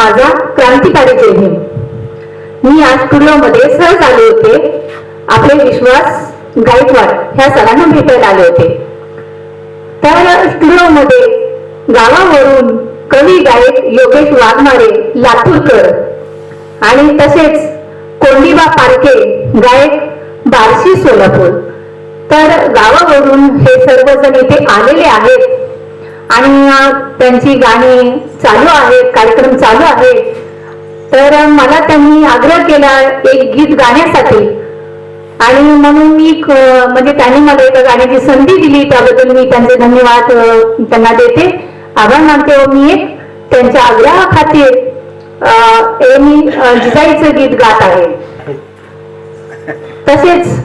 माझा क्रांतिकारी जय भीम. मी आज स्टुडिओमध्ये सहज आले होते. आपले विश्वास गायकवाड ह्या सरांना भेटायला आले होते. तर स्टुडिओमध्ये गावावरून कवी गायक योगेश वाघमारे लातूरकर आणि तसेच कोंडीबा पारखे गायक बार्शी सोलापूर, तर गावावरून हे सर्वजण इथे आलेले आहेत आणि त्यांची गाणी चालू आहेत, कार्यक्रम चालू आहे. तर मला त्यांनी आग्रह केला एक गीत गाण्यासाठी आणि म्हणून मी म्हणजे त्यांनी मला एका गाण्याची संधी दिली, त्याबद्दल मी त्यांचे धन्यवाद त्यांना देते, आभार मानते. व मी एक त्यांच्या आग्रहाखातीर मी जिजाईचं गीत गात आहे. तसेच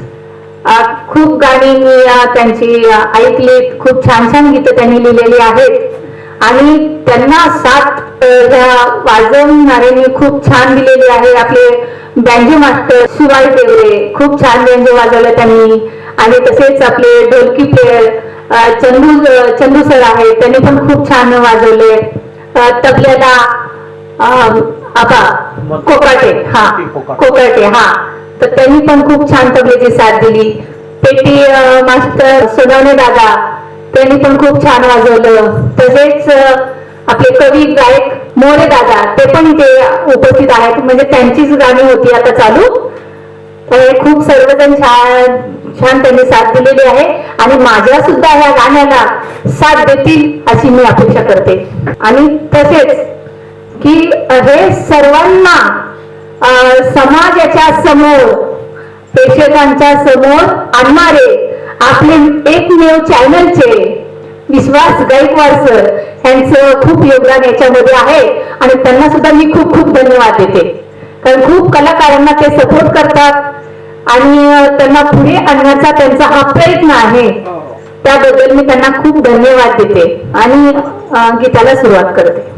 खूप गाणी मी त्यांची ऐकलीत, खूप छान छान गीतं त्यांनी लिहिलेली आहेत आणि त्यांना साथ ह्या वाजवणाऱ्यांनी खूप छान दिलेली आहे. आपले बँजो मास्टर शिवाय देवरे खूप छान बँजो वाजवलं त्यांनी आणि तसेच आपले ढोलकी प्लेयर चंदू सर आहे, त्यांनी पण खूप छान वाजवले. तबल्याला आबा कोकाटे तर त्यांनी पण खूप छान तबल्याची साथ दिली. पेटी मास्टर सोनवणे दादा त्यांनी पण खूप छान वाजवलं. तसेच आपले कवी गायक मोरे दादा ते पण इथे उपस्थित आहेत, म्हणजे त्यांचीच गाणी होती आता चालू. खूप सर्वजण छान छान त्यांनी साथ दिलेली आहे आणि माझ्या सुद्धा ह्या गाण्याला साथ देतील अशी मी अपेक्षा करते. आणि तसेच की हे सर्वांना समाजाच्या समोर, प्रेक्षकांच्या समोर आणणारे आपले एकमेव चॅनलचे विश्वास गायकवाड सर यांचं खूप योगदान याच्यामध्ये आहे आणि त्यांना सुद्धा मी खूप खूप धन्यवाद देते. कारण खूप कलाकारांना ते सपोर्ट करतात आणि त्यांना पुढे आणण्याचा त्यांचा हा प्रयत्न आहे, त्याबद्दल मी त्यांना खूप धन्यवाद देते आणि गीताला सुरुवात करते.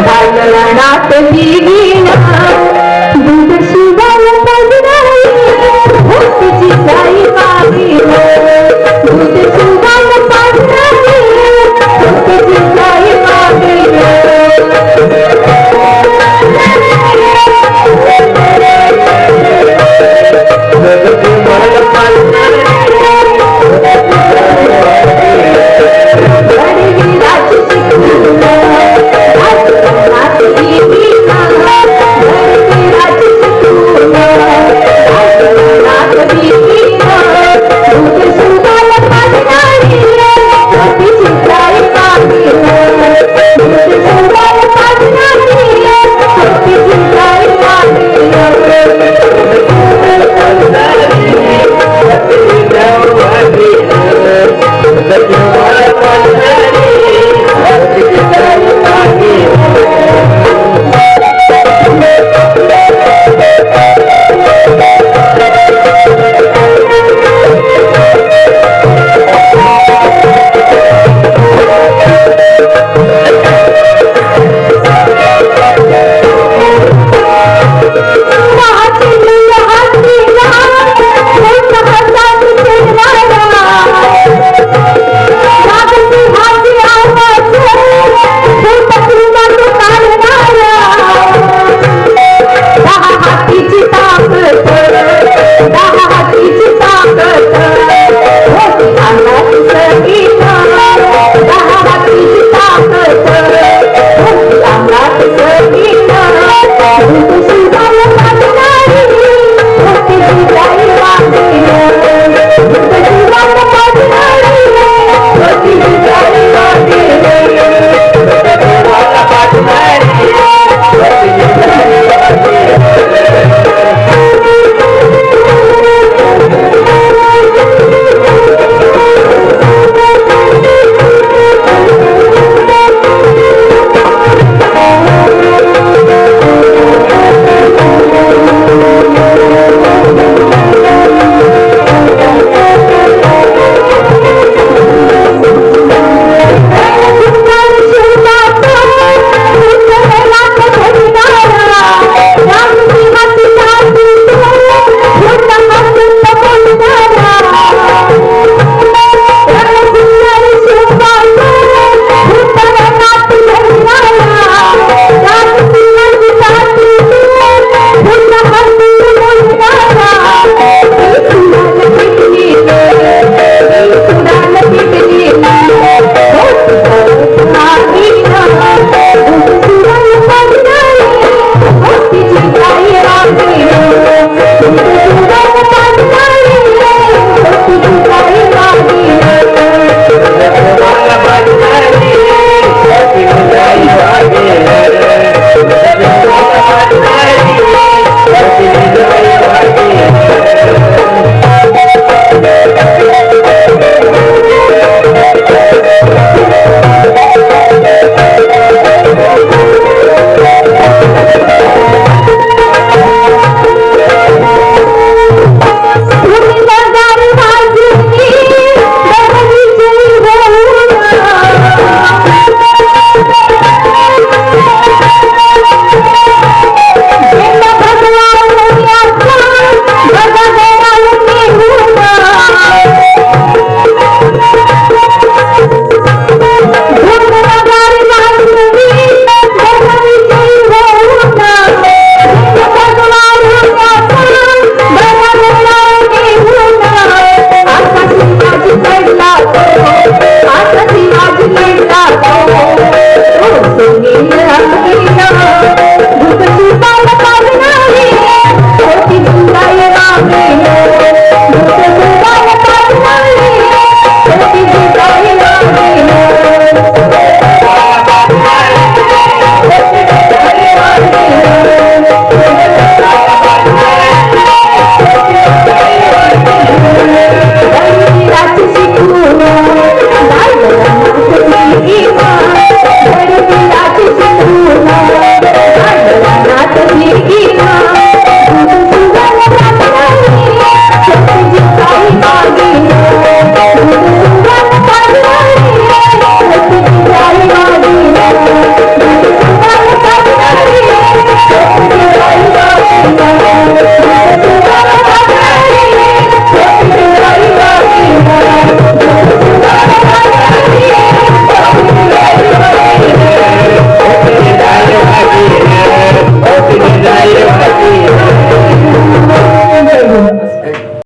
भालनाथ